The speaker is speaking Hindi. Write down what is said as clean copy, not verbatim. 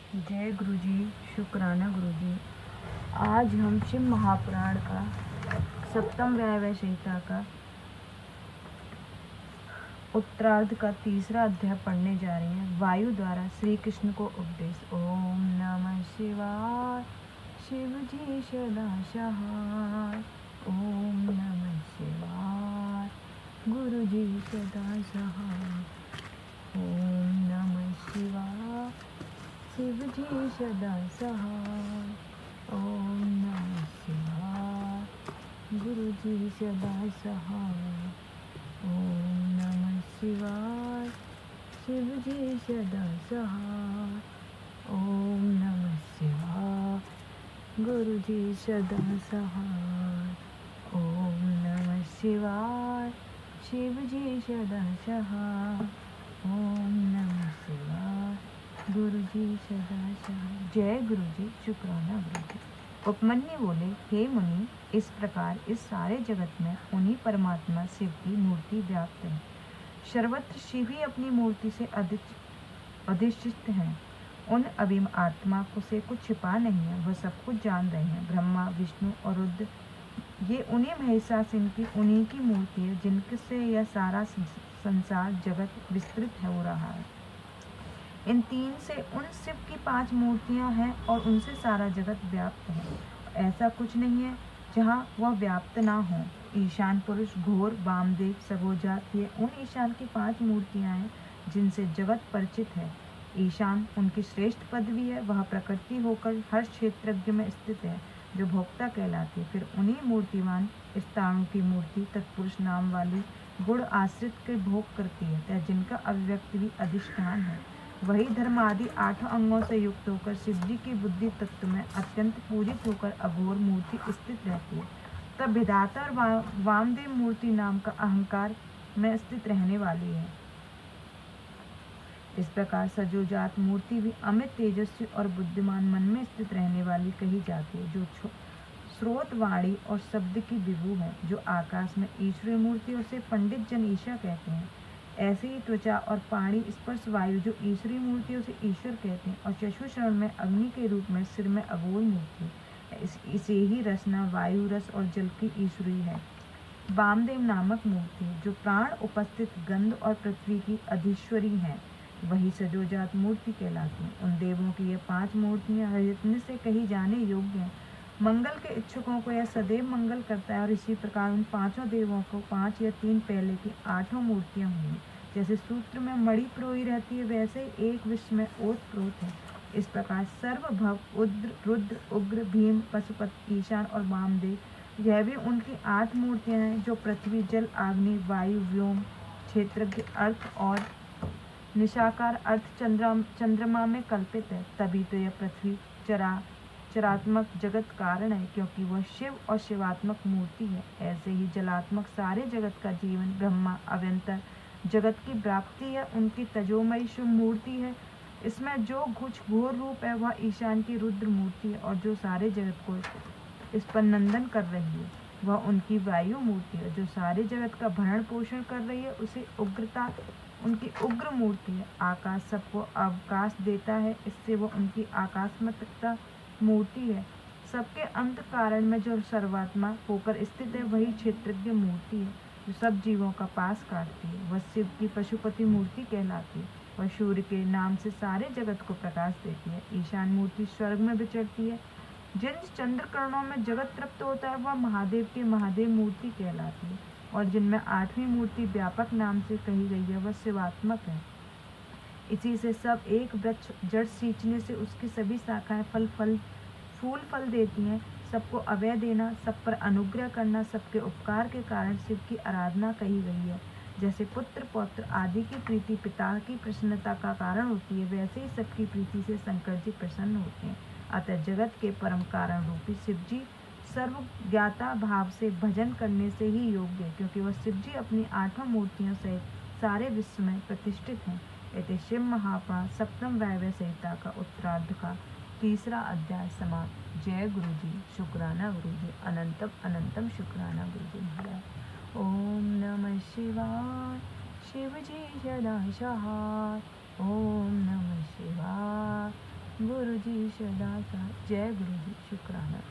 जय गुरु जी, शुक्राना गुरु जी। आज हम शिव महापुराण का सप्तम वायव्य संहिता का उत्तरार्ध का तीसरा अध्याय पढ़ने जा रहे हैं। वायु द्वारा श्री कृष्ण को उपदेश। ओम नमः शिवाय। शिव जी सदा सहाय। ओम नमः शिवाय। गुरु जी सदा सहाय। ओम नमः शिवाय। शिव जी सदा सहाय। ओम नमः शिवाय। गुरु जी सदा सहाय। ओम नमः शिवाय। शिव जी सदा सहाय। ओम नमः शिवाय। गुरु जी सदा सहाय। ओम नमः शिवाय। शिव जी सदा सहाय। ओम नमः शिवाय। गुरु जी सदा सहाय। जय गुरु जी, शुक्राना गुरु जी। उपमन्यु बोले, हे मुनि, इस प्रकार इस सारे जगत में उन्हीं परमात्मा शिव की मूर्ति व्याप्त है। सर्वत्र शिव ही अपनी मूर्ति से अधिष्ठित है। उन अभिम आत्मा को से कुछ छिपा नहीं है, वह सब कुछ जान रहे हैं। ब्रह्मा, विष्णु और रुद्र ये उन्हीं महिषासुर की उन्हीं की मूर्ति है, जिनसे यह सारा संसार जगत विस्तृत हो रहा है। इन तीन से उन शिव की 5 मूर्तियां हैं और उनसे सारा जगत व्याप्त है। ऐसा कुछ नहीं है जहाँ वह व्याप्त ना हो। ईशान पुरुष, घोर, वामदेव, सगोजात, ये उन ईशान की 5 मूर्तियां हैं जिनसे जगत परिचित है। ईशान उनकी श्रेष्ठ पदवी है। वह प्रकृति होकर हर क्षेत्रज्ञ में स्थित है, जो भोक्ता कहलाती है। फिर उन्हीं मूर्तिवान स्थाणु की मूर्ति तत्पुरुष नाम वाली गुण आश्रित के भोग करती है, जिनका अभिव्यक्त भी अधिष्ठान है। वही धर्म आदि 8 अंगों से युक्त होकर शिव जी की बुद्धि तत्व में अत्यंत पूजित होकर अघोर मूर्ति स्थित रहती है। तब विधाता और वामदेव मूर्ति नाम का अहंकार में स्थित रहने वाली है। इस प्रकार सजोजात मूर्ति भी अमित तेजस्वी और बुद्धिमान मन में स्थित रहने वाली कही जाती है, जो स्रोत, वाणी और शब्द की विभु है। जो आकाश में ईश्वरीय मूर्ति, उसे पंडित जन ईशा कहते हैं। ऐसे ही त्वचा और पाणी स्पर्श वायु जो ईश्वरीय मूर्ति, उसे ईश्वर कहते हैं। और चक्षुश्रवण में अग्नि के रूप में सिर में अघोर मूर्ति, इसे ही रसना, वायु, रस और जल की ईश्वरी है। वामदेव नामक मूर्ति जो प्राण उपस्थित गंध और पृथ्वी की अधीश्वरी है, वही सजोजात मूर्ति कहलाती है। उन देवों की ये 5 मूर्तियां हृदय से कही जाने योग्य हैं। मंगल के इच्छुकों को यह सदैव मंगल करता है। और इसी प्रकार उन 5 देवों को 5 या 3 पहले की 8 मूर्तियां हुई। जैसे सूत्र में मणि प्रोई रहती है, वैसे ही एक विश्व में ओत प्रोत है। इस प्रकार सर्वभव, रुद्र, उग्र, भीम, पशुपति, ईशान और वामदेव, यह भी उनकी 8 मूर्तियां हैं, जो पृथ्वी, जल, अग्नि, वायु, व्योम, क्षेत्रज्ञ, अर्थ और निशाकार अर्थ चंद्रमा में कल्पित है। तभी तो यह पृथ्वी चरात्मक जगत कारण है, क्योंकि वह शिव और शिवात्मक मूर्ति है। ऐसे ही जलात्मक सारे जगत का जीवन ब्रह्मा अव्यंतर जगत की प्राप्ति है, उनकी तजोमयी शुभ मूर्ति है। इसमें जो कुछ घोर रूप है, वह ईशान की रुद्र मूर्ति है। और जो सारे जगत को इस पर नंदन कर रही है, वह उनकी वायु मूर्ति है। जो सारे जगत का भरण पोषण कर रही है, उसे उग्रता उनकी उग्र मूर्ति है। आकाश सबको अवकाश देता है, इससे वह उनकी आकाशमतकता मूर्ति है। सबके अंत कारण में जो सर्वात्मा होकर स्थित है, वही क्षेत्रज्ञ मूर्ति है, जो सब जीवों का पास काटती है। वह शिव की पशुपति मूर्ति कहलाती है। वह सूर्य के नाम से सारे जगत को प्रकाश देती है। ईशान मूर्ति स्वर्ग में विचरती है। जिन चंद्र किरणों में जगत तृप्त होता है, वह महादेव की महादेव मूर्ति कहलाती है। और जिनमें 8वीं मूर्ति व्यापक नाम से कही गई है, वह शिवात्मक है। इसी से सब एक वृक्ष जड़ सींचने से उसकी सभी शाखाएं फूल फल देती हैं। सबको अभय देना, सब पर अनुग्रह करना, सबके उपकार के कारण शिव की आराधना कही गई है। जैसे पुत्र पौत्र आदि की प्रीति पिता की प्रसन्नता का कारण होती है, वैसे ही सबकी प्रीति से शंकर जी प्रसन्न होते हैं। अतः जगत के परम कारण रूपी शिव जी सर्व ज्ञाता भाव से भजन करने से ही योग्य है, क्योंकि वह शिव जी अपनी 8 मूर्तियों सहित सारे विश्व में प्रतिष्ठित हैं। इति शिव महापुराण सप्तम वायव्य संहिता का उत्तरार्ध का तीसरा अध्याय समाप्त। जय गुरु जी, शुक्राना गुरु जी, अनंतम अनंतम शुक्राना गुरु जी महाराज। ओम नमः शिवाय। शिव जी सदा सहाय। ओम नमः शिवाय। गुरु जी सदा साथ। जय गुरु जी, शुक्राना।